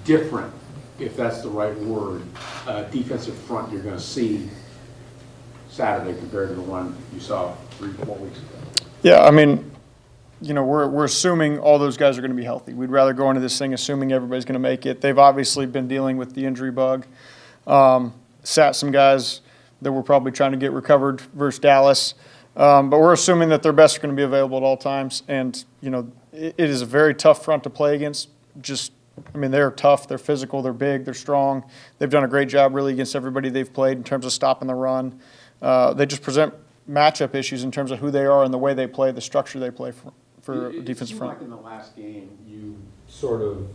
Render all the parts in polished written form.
different, if that's the right word, defensive front you're going to see Saturday compared to the one you saw 3-4 weeks ago? Yeah, I mean, we're assuming all those guys are going to be healthy. We'd rather go into this thing assuming everybody's going to make it. They've obviously been dealing with the injury bug. Sat some guys that we're probably trying to get recovered versus Dallas. But we're assuming that their best are going to be available at all times. And, it is a very tough front to play against. They're tough, they're physical, they're big, they're strong. They've done a great job really against everybody they've played in terms of stopping the run. They just present matchup issues in terms of who they are and the way they play, the structure they play for a defensive front. Like in the last game, you sort of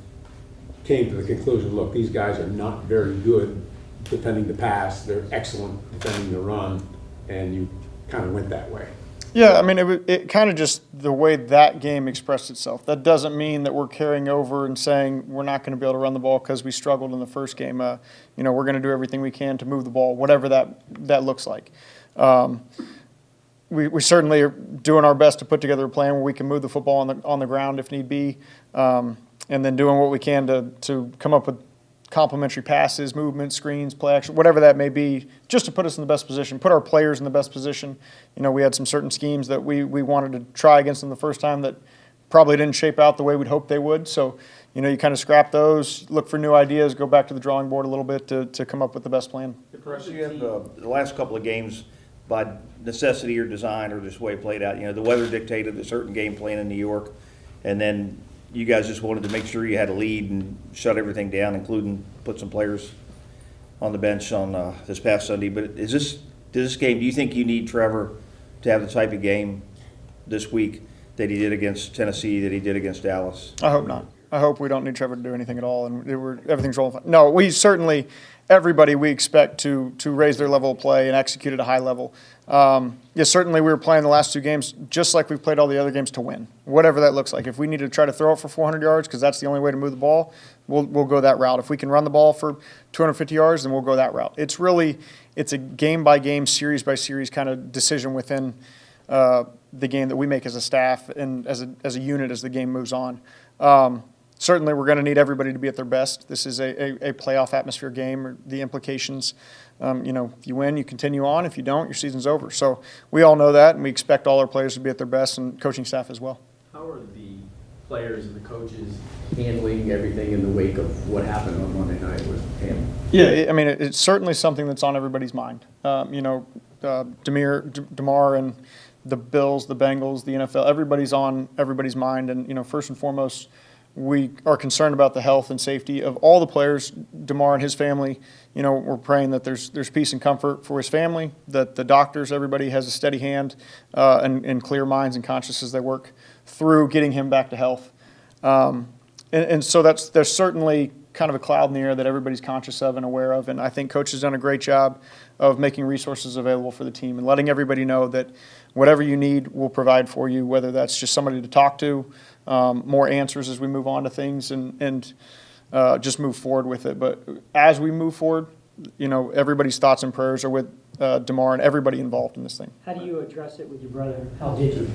came to the conclusion, look, these guys are not very good defending the pass. They're excellent defending the run, and you kind of went that way. Yeah, it kind of just the way that game expressed itself. That doesn't mean that we're carrying over and saying we're not going to be able to run the ball because we struggled in the first game. We're going to do everything we can to move the ball, whatever that looks like. We certainly are doing our best to put together a plan where we can move the football on the ground if need be, and then doing what we can to come up with complementary passes, movement, screens, play action, whatever that may be, just to put us in the best position, put our players in the best position. We had some certain schemes that we wanted to try against them the first time that probably didn't shape out the way we'd hoped they would. So, you kind of scrap those, look for new ideas, go back to the drawing board a little bit to come up with the best plan. You have the last couple of games by necessity or design or just the way it played out. The weather dictated a certain game plan in New York, and then you guys just wanted to make sure you had a lead and shut everything down, including put some players on the bench on this past Sunday. But this game, do you think you need Trevor to have the type of game this week that he did against Tennessee, that he did against Dallas? I hope not. I hope we don't need Trevor to do anything at all, and everything's rolling fine. No, we certainly, everybody we expect to raise their level of play and execute at a high level. Certainly we were playing the last two games just like we've played all the other games to win, whatever that looks like. If we need to try to throw it for 400 yards because that's the only way to move the ball, we'll go that route. If we can run the ball for 250 yards, then we'll go that route. It's a game-by-game, series-by-series kind of decision within the game that we make as a staff and as a unit as the game moves on. Certainly, we're going to need everybody to be at their best. This is a playoff atmosphere game. Or the implications, if you win, you continue on. If you don't, your season's over. So we all know that, and we expect all our players to be at their best, and coaching staff as well. How are the players and the coaches handling everything in the wake of what happened on Monday night with Hamlin? Yeah, it's certainly something that's on everybody's mind. Damar and the Bills, the Bengals, the NFL, everybody's on everybody's mind. And, first and foremost, we are concerned about the health and safety of all the players. Damar and his family, we're praying that there's peace and comfort for his family, that the doctors, everybody has a steady hand and clear minds and conscience as they work through getting him back to health. And so there's certainly kind of a cloud in the air that everybody's conscious of and aware of. And I think Coach has done a great job of making resources available for the team and letting everybody know that whatever you need, we'll provide for you, whether that's just somebody to talk to, more answers as we move on to things and just move forward with it. But as we move forward, everybody's thoughts and prayers are with Damar and everybody involved in this thing. How do you address it with your brother? How did you?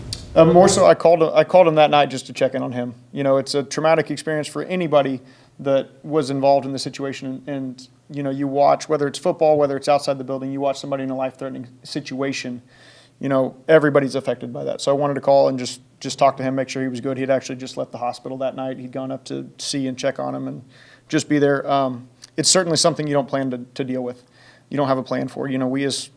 More so, I called him that night just to check in on him. It's a traumatic experience for anybody that was involved in the situation. And you watch, whether it's football, whether it's outside the building, you watch somebody in a life-threatening situation, everybody's affected by that. So I wanted to call and just talk to him, make sure he was good. He had actually just left the hospital that night. He'd gone up to see and check on him and just be there. It's certainly something you don't plan to deal with. You don't have a plan for. We as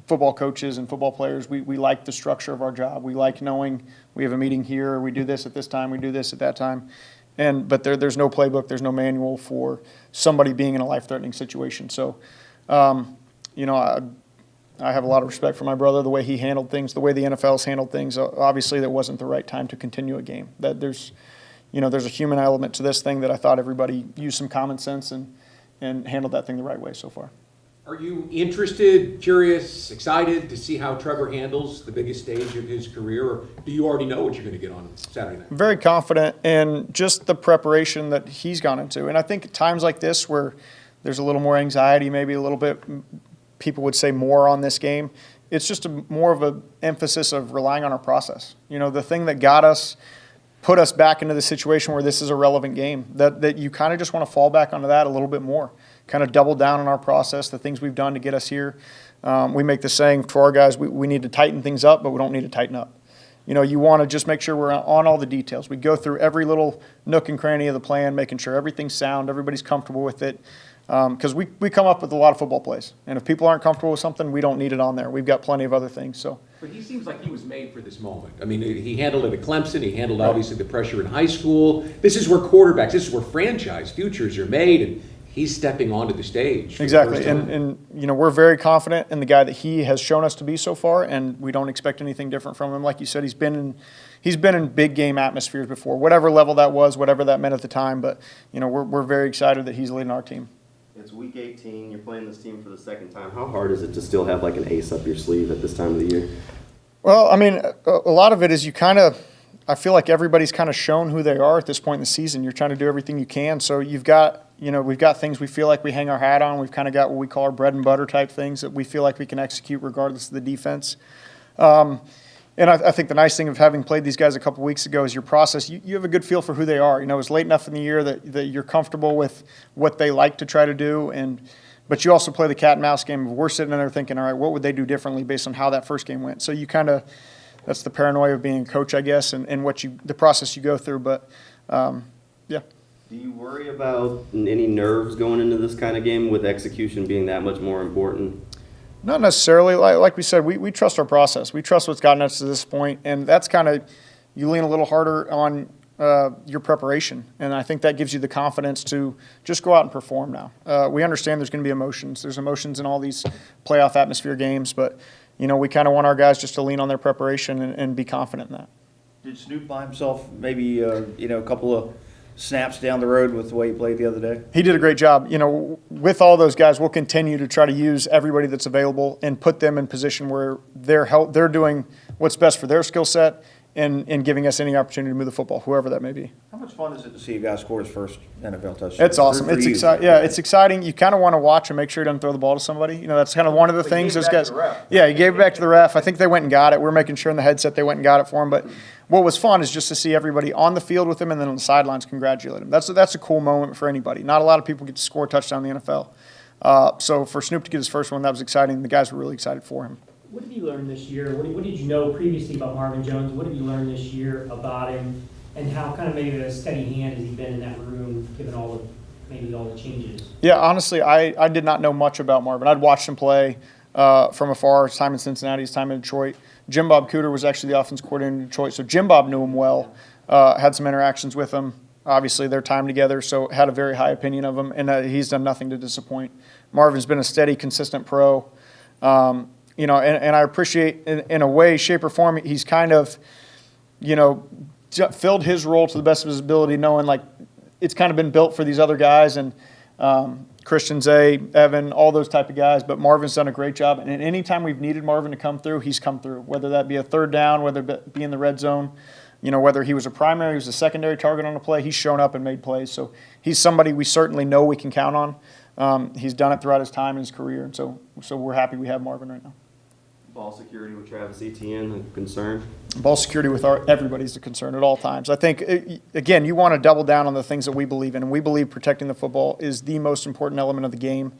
football coaches and football players, we like the structure of our job. We like knowing we have a meeting here, we do this at this time, we do this at that time. But there's no playbook, there's no manual for somebody being in a life-threatening situation. So, I have a lot of respect for my brother, the way he handled things, the way the NFL's handled things. Obviously, that wasn't the right time to continue a game. That there's a human element to this thing that I thought everybody used some common sense and handled that thing the right way so far. Are you interested, curious, excited to see how Trevor handles the biggest stage of his career, or do you already know what you're going to get on Saturday night? Very confident in just the preparation that he's gone into. And I think at times like this where there's a little more anxiety, maybe a little bit, people would say more on this game, it's just more of an emphasis of relying on our process. The thing that got us put us back into the situation where this is a relevant game, that you kind of just want to fall back onto that a little bit more, kind of double down on our process, the things we've done to get us here. We make the saying for our guys, we need to tighten things up, but we don't need to tighten up. You want to just make sure we're on all the details. We go through every little nook and cranny of the plan, making sure everything's sound, everybody's comfortable with it. Because we come up with a lot of football plays. And if people aren't comfortable with something, we don't need it on there. We've got plenty of other things. So. But he seems like he was made for this moment. I mean, he handled it at Clemson. He handled, obviously, the pressure in high school. This is where quarterbacks, this is where franchise futures are made, and he's stepping onto the stage. For Exactly. the first time. And we're very confident in the guy that he has shown us to be so far, and we don't expect anything different from him. Like you said, he's been in big game atmospheres before, whatever level that was, whatever that meant at the time. But, we're very excited that he's leading our team. It's week 18. You're playing this team for the second time. How hard is it to still have like an ace up your sleeve at this time of the year? Well, I mean, a lot of it is I feel like everybody's kind of shown who they are at this point in the season. You're trying to do everything you can. So we've got things we feel like we hang our hat on. We've kind of got what we call our bread and butter type things that we feel like we can execute regardless of the defense. And I think the nice thing of having played these guys a couple weeks ago is your process. You have a good feel for who they are. It's late enough in the year that you're comfortable with what they like to try to do. But you also play the cat and mouse game of we're sitting in there thinking, all right, what would they do differently based on how that first game went? So that's the paranoia of being a coach, I guess, and the process you go through. But, yeah. Do you worry about any nerves going into this kind of game with execution being that much more important? Not necessarily. Like we said, we trust our process. We trust what's gotten us to this point, and that's kind of you lean a little harder on your preparation, and I think that gives you the confidence to just go out and perform now. We understand there's going to be emotions. There's emotions in all these playoff atmosphere games, but we kind of want our guys just to lean on their preparation and be confident in that. Did Snoop by himself maybe, a couple of snaps down the road with the way he played the other day? He did a great job. With all those guys, we'll continue to try to use everybody that's available and put them in position where they're doing what's best for their skill set and giving us any opportunity to move the football, whoever that may be. How much fun is it to see a guy score his first NFL touchdown? It's awesome. For It's you. exciting. Yeah, it's exciting. You kind of want to watch and make sure he doesn't throw the ball to somebody. That's kind of one of the things those guys. Yeah, he gave it back to the ref. I think they went and got it. We're making sure in the headset they went and got it for him. But what was fun is just to see everybody on the field with him and then on the sidelines congratulate him. That's a cool moment for anybody. Not a lot of people get to score a touchdown in the NFL. So for Snoop to get his first one, that was exciting. The guys were really excited for him. What have you learned this year? What did you know previously about Marvin Jones? What have you learned this year about him? And how kind of maybe a steady hand has he been in that room, given all the changes? Yeah, honestly, I did not know much about Marvin. I'd watched him play from afar, his time in Cincinnati, his time in Detroit. Jim Bob Cooter was actually the offense coordinator in Detroit, so Jim Bob knew him well, had some interactions with him, obviously their time together, so had a very high opinion of him, and he's done nothing to disappoint. Marvin's been a steady, consistent pro. And I appreciate, in a way, shape, or form, he's kind of, filled his role to the best of his ability, knowing, like, it's kind of been built for these other guys, and Christian Zay, Evan, all those type of guys, but Marvin's done a great job, and any time we've needed Marvin to come through, he's come through, whether that be a third down, whether it be in the red zone, whether he was a primary, he was a secondary target on a play, he's shown up and made plays, so he's somebody we certainly know we can count on. He's done it throughout his time in his career, and so we're happy we have Marvin right now. Ball security with Travis Etienne, a concern? Ball security with everybody's a concern at all times. I think, again, you want to double down on the things that we believe in, and we believe protecting the football is the most important element of the game.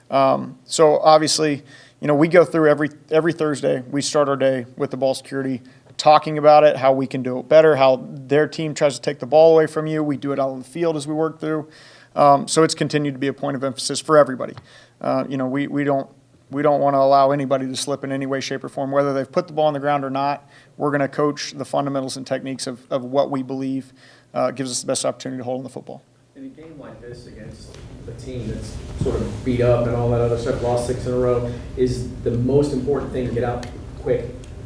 So obviously, we go through every Thursday, we start our day with the ball security, talking about it, how we can do it better, how their team tries to take the ball away from you. We do it out on the field as we work through. So it's continued to be a point of emphasis for everybody. We don't want to allow anybody to slip in any way, shape, or form. Whether they've put the ball on the ground or not, we're going to coach the fundamentals and techniques of what we believe gives us the best opportunity to hold on the football. In a game like this against a team that's sort of beat up and all that other stuff, lost 6 in a row, is the most important thing to get out quick,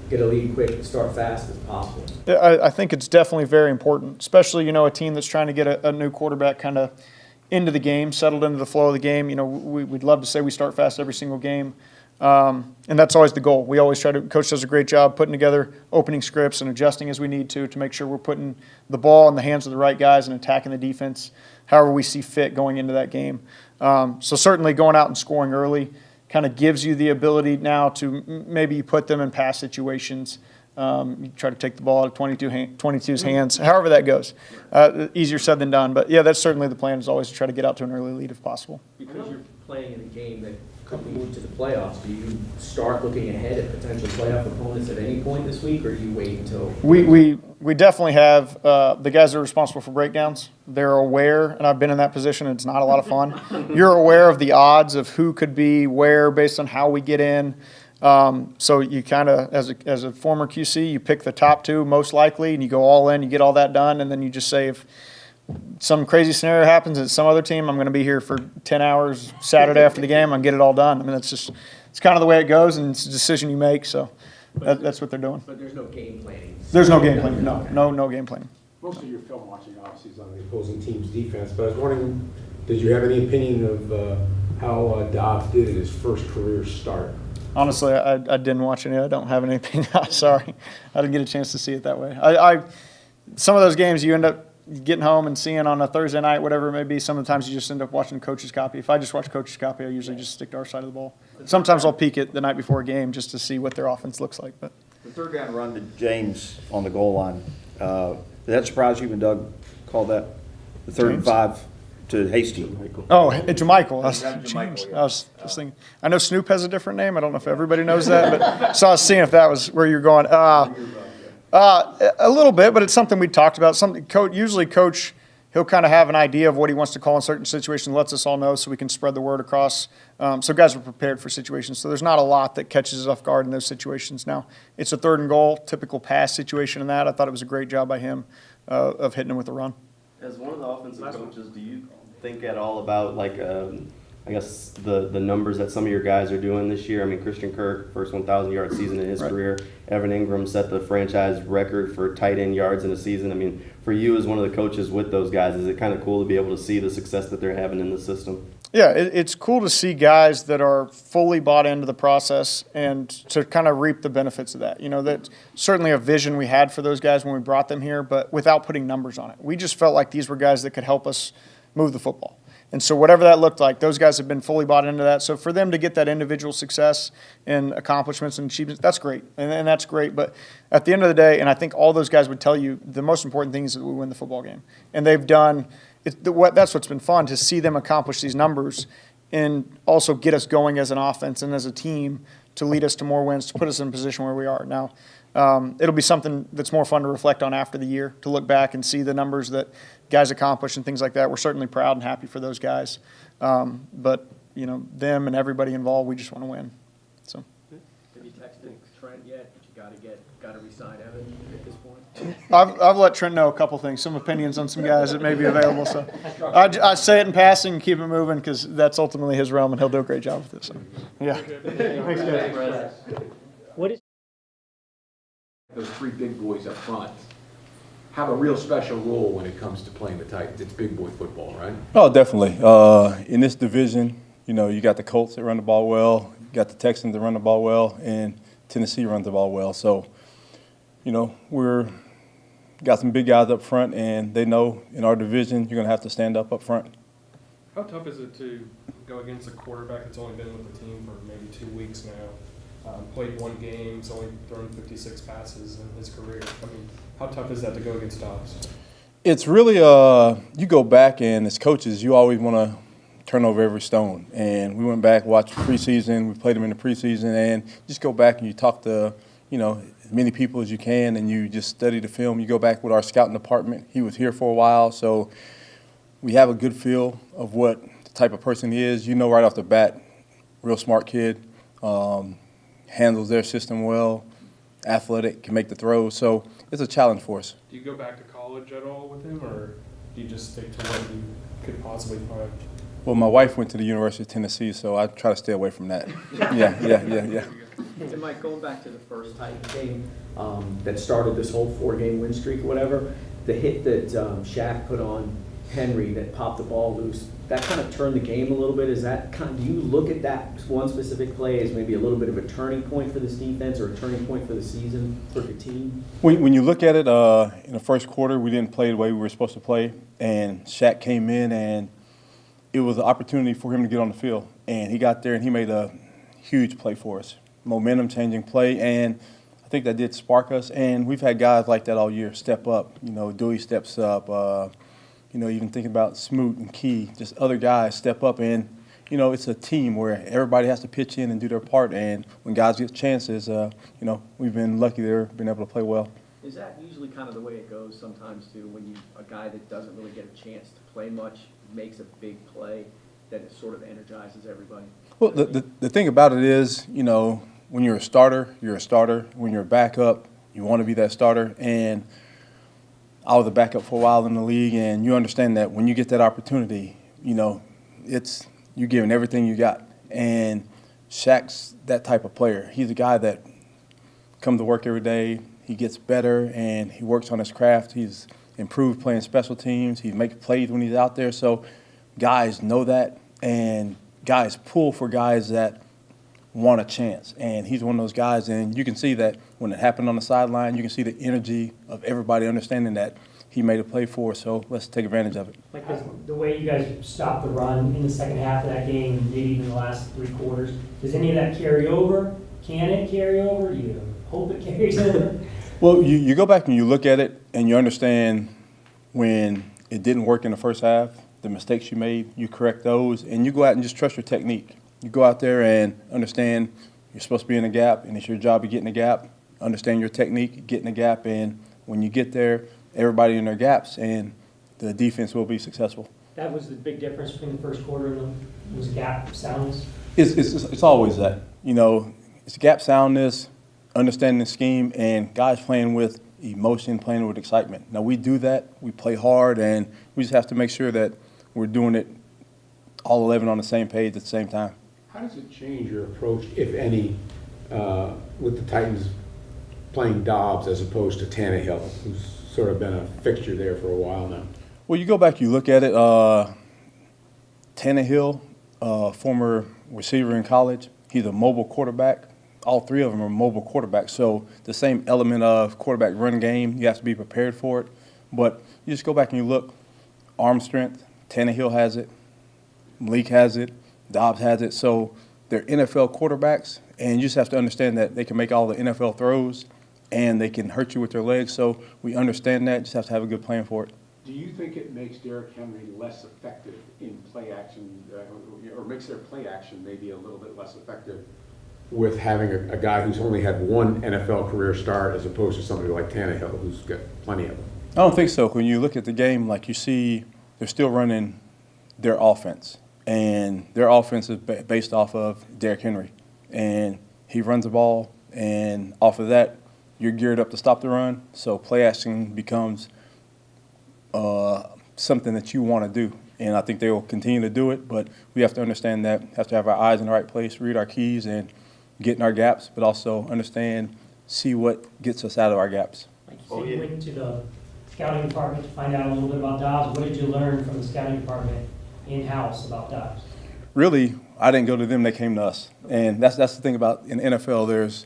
get a lead quick, start fast as possible. I think it's definitely very important, especially, a team that's trying to get a new quarterback kind of into the game, settled into the flow of the game. We'd love to say we start fast every single game. And that's always the goal. We always Coach does a great job putting together opening scripts and adjusting as we need to make sure we're putting the ball in the hands of the right guys and attacking the defense however we see fit going into that game. So certainly going out and scoring early kind of gives you the ability now to maybe put them in pass situations You try to take the ball out of 22's hands, however that goes. Easier said than done. But, yeah, that's certainly the plan, is always to try to get out to an early lead if possible. Because you're playing in a game that could move to the playoffs, do you start looking ahead at potential playoff opponents at any point this week, or do you wait until? We definitely have the guys that are responsible for breakdowns. They're aware, and I've been in that position. It's not a lot of fun. You're aware of the odds of who could be where based on how we get in. So you kind of, as a former QC, you pick the top two most likely, and you go all in. You get all that done, and then you just say, if some crazy scenario happens at some other team, I'm going to be here for 10 hours Saturday after the game. I'll get it all done. I mean, it's kind of the way it goes, and it's a decision you make. So that's what they're doing. But there's no game planning. There's no game planning. No game planning. Most of your film watching obviously is on the opposing team's defense, but I was wondering, did you have any opinion of how Dobbs did at his first career start? Honestly, I didn't watch any. I don't have any opinion. Sorry, I didn't get a chance to see it that way. Some of those games you end up getting home and seeing on a Thursday night, whatever it may be. Sometimes you just end up watching coach's copy. If I just watch coach's copy, I usually just stick to our side of the ball. Sometimes I'll peek it the night before a game just to see what their offense looks like. But The third down run to James on the goal line, did that surprise you when Doug called that? The 3rd and 5 to Hasty? oh, it's Michael. I was, James, James. yeah. I was just thinking. I know Snoop has a different name. I don't know if everybody knows that, but so I was seeing if that was where you're going. A little bit, but it's something we talked about. Usually coach, he'll kind of have an idea of what he wants to call in certain situations, lets us all know so we can spread the word across. So guys are prepared for situations. So there's not a lot that catches us off guard in those situations. Now, it's a 3rd and goal, typical pass situation in that. I thought it was a great job by him of hitting him with a run. As one of the offensive coaches, do you think at all about, like, I guess the numbers that some of your guys are doing this year? I mean, Christian Kirk, first 1,000-yard season in his Right. career. Evan Ingram set the franchise record for tight end yards in a season. I mean, for you as one of the coaches with those guys, is it kind of cool to be able to see the success that they're having in the system? Yeah, it's cool to see guys that are fully bought into the process and to kind of reap the benefits of that. You know, that's certainly a vision we had for those guys when we brought them here, but without putting numbers on it. We just felt like these were guys that could help us move the football. And so whatever that looked like, those guys have been fully bought into that. So for them to get that individual success and accomplishments and achievements, that's great. And that's great. But at the end of the day, and I think all those guys would tell you, the most important thing is that we win the football game. And they've done that's what's been fun, to see them accomplish these numbers and also get us going as an offense and as a team to lead us to more wins, to put us in a position where we are. Now, it'll be something that's more fun to reflect on after the year, to look back and see the numbers that guys accomplish and things like that. We're certainly proud and happy for those guys. But, you know, them and everybody involved, we just want to win. So. Have you texted Trent yet? You got to re-sign Evan at this point? I've let Trent know a couple things, some opinions on some guys that may be available. So I say it in passing and keep it moving because that's ultimately his realm, and he'll do a great job with it. So, yeah. Thanks, guys. What is Those 3 big boys up front have a real special role when it comes to playing the Titans. It's big boy football, right? Oh, definitely. In this division, you know, you got the Colts that run the ball well, you got the Texans that run the ball well, and Tennessee runs the ball well. So, you know, got some big guys up front, and they know in our division you're going to have to stand up front. How tough is it to go against a quarterback that's only been with the team for maybe 2 weeks now? Played 1 game, he's only thrown 56 passes in his career. I mean, how tough is that to go against Dobbs? It's really, you go back, and as coaches, you always want to turn over every stone. And we went back, watched preseason, we played them in the preseason, and just go back and you talk to, you know, as many people as you can, and you just study the film. You go back with our scouting department. He was here for a while, so we have a good feel of what the type of person he is. You know right off the bat, real smart kid, handles their system well, athletic, can make the throws. So it's a challenge for us. Do you go back to college at all with him, or do you just stick to what you could possibly find? Well, my wife went to the University of Tennessee, so I try to stay away from that. Yeah. And Mike, going back to the first Titans game that started this whole 4-game win streak or whatever, the hit that Shaq put on Henry that popped the ball loose, that kind of turned the game a little bit. Is that do you look at that one specific play as maybe a little bit of a turning point for this defense or a turning point for the season for the team? When you look at it, in the first quarter, we didn't play the way we were supposed to play, and Shaq came in, and it was an opportunity for him to get on the field. And he got there, and he made a huge play for us. Momentum-changing play, and I think that did spark us, and we've had guys like that all year step up. You know, Dewey steps up. You know, even thinking about Smoot and Key, just other guys step up, and you know, it's a team where everybody has to pitch in and do their part. And when guys get chances, you know, we've been lucky they've been able to play well. Is that usually kind of the way it goes sometimes too, when a guy that doesn't really get a chance to play much makes a big play, that it sort of energizes everybody? Well, the thing about it is, you know, when you're a starter, you're a starter. When you're a backup, you want to be that starter. And I was a backup for a while in the league, and you understand that when you get that opportunity, you know, it's you giving everything you got. And Shaq's that type of player. He's a guy that comes to work every day. He gets better, and he works on his craft. He's improved playing special teams. He makes plays when he's out there. So guys know that, and guys pull for guys that want a chance. And he's one of those guys, and you can see that when it happened on the sideline, you can see the energy of everybody understanding that he made a play for us, so let's take advantage of it. Like the way you guys stopped the run in the second half of that game, and maybe even the last 3 quarters, does any of that carry over? Can it carry over? Do you hope it carries over? Well, you go back and you look at it, and you understand when it didn't work in the first half, the mistakes you made, you correct those, and you go out and just trust your technique. You go out there and understand you're supposed to be in a gap, and it's your job to get in the gap. Understand your technique, get in the gap, and when you get there, everybody in their gaps, and the defense will be successful. That was the big difference between the first quarter and was gap soundness? It's always that. You know, it's gap soundness, understanding the scheme, and guys playing with emotion, playing with excitement. Now, we do that. We play hard, and we just have to make sure that we're doing it all 11 on the same page at the same time. How does it change your approach, if any, with the Titans playing Dobbs as opposed to Tannehill, who's sort of been a fixture there for a while now? Well, you go back, you look at it. Tannehill, former receiver in college, he's a mobile quarterback. All 3 of them are mobile quarterbacks. So the same element of quarterback run game, you have to be prepared for it. But you just go back and you look, arm strength, Tannehill has it, Malik has it, Dobbs has it. So they're NFL quarterbacks, and you just have to understand that they can make all the NFL throws, and they can hurt you with their legs. So we understand that. Just have to have a good plan for it. Do you think it makes Derrick Henry less effective in play action, or makes their play action maybe a little bit less effective with having a guy who's only had one NFL career start as opposed to somebody like Tannehill who's got plenty of them? I don't think so. When you look at the game, like you see, they're still running their offense, and their offense is based off of Derrick Henry, and he runs the ball, and off of that, you're geared up to stop the run. So play action becomes something that you want to do, and I think they will continue to do it. But we have to understand that, have to have our eyes in the right place, read our keys, and get in our gaps, but also understand, see what gets us out of our gaps. Like you said, you went to the scouting department to find out a little bit about Dobbs. What did you learn from the scouting department in-house about Dobbs? Really, I didn't go to them, they came to us. And that's the thing about in the NFL,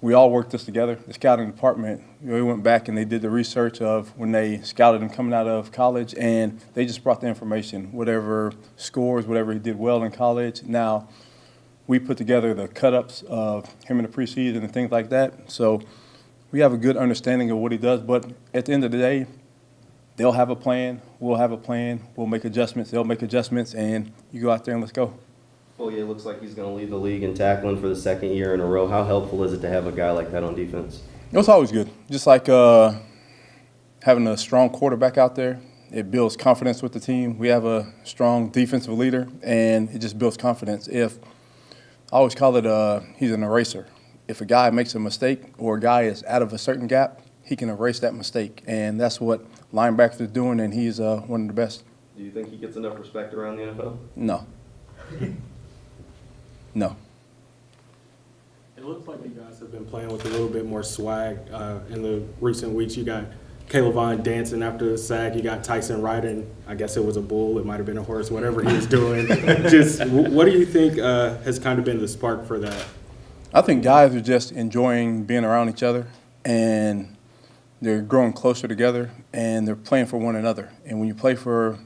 we all worked this together. The scouting department, we went back and they did the research of when they scouted him coming out of college, and they just brought the information, whatever scores, whatever he did well in college. Now, we put together the cut-ups of him in the preseason and things like that. So we have a good understanding of what he does. But at the end of the day, they'll have a plan. We'll have a plan. We'll make adjustments. They'll make adjustments. And you go out there and let's go. Well, yeah, it looks like he's going to lead the league in tackling for the 2nd year in a row. How helpful is it to have a guy like that on defense? It's always good. Just like having a strong quarterback out there, it builds confidence with the team. We have a strong defensive leader, and it just builds confidence. I always call it he's an eraser. If a guy makes a mistake or a guy is out of a certain gap, he can erase that mistake. And that's what linebackers are doing, and he's one of the best. Do you think he gets enough respect around the NFL? No. No. It looks like you guys have been playing with a little bit more swag in the recent weeks. You got Caleb Vaughn dancing after the sack. You got Tyson riding, I guess it was a bull, it might have been a horse, whatever he was doing. Just what do you think has kind of been the spark for that? I think guys are just enjoying being around each other, and they're growing closer together, and they're playing for one another. And when you play for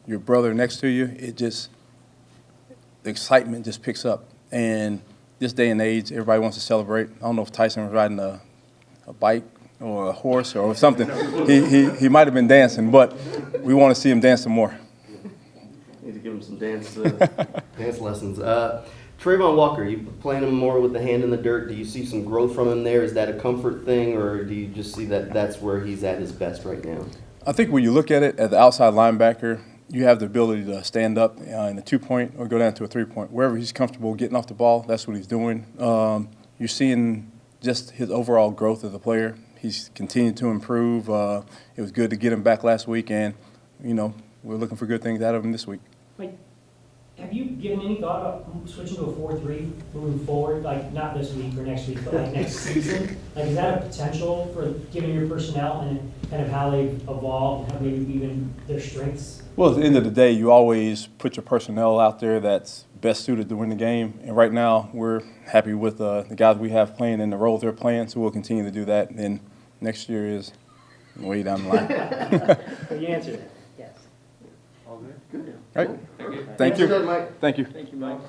your brother next to you, the excitement just picks up. And this day and age, everybody wants to celebrate. I don't know if Tyson was riding a bike or a horse or something. He might have been dancing, but we want to see him dancing more. Need to give him some dance lessons. Trayvon Walker, you playing him more with the hand in the dirt. Do you see some growth from him there? Is that a comfort thing, or do you just see that that's where he's at his best right now? I think when you look at it, at the outside linebacker, you have the ability to stand up in a 2-point or go down to a 3-point. Wherever he's comfortable getting off the ball, that's what he's doing. You're seeing just his overall growth as a player. He's continued to improve. It was good to get him back last week, and, we're looking for good things out of him this week. Like, have you given any thought about switching to a 4-3 moving forward? Like, not this week or next week, but like next season? Like, is that a potential for, given your personnel and kind of how they've evolved and how maybe even their strengths? Well, at the end of the day, you always put your personnel out there that's best suited to win the game. And right now, we're happy with the guys we have playing in the roles they're playing, so we'll continue to do that. And then next year is way down the line. You answered it. Yes. All right. Thank you. Mike. Thank you. Thank you, Mike.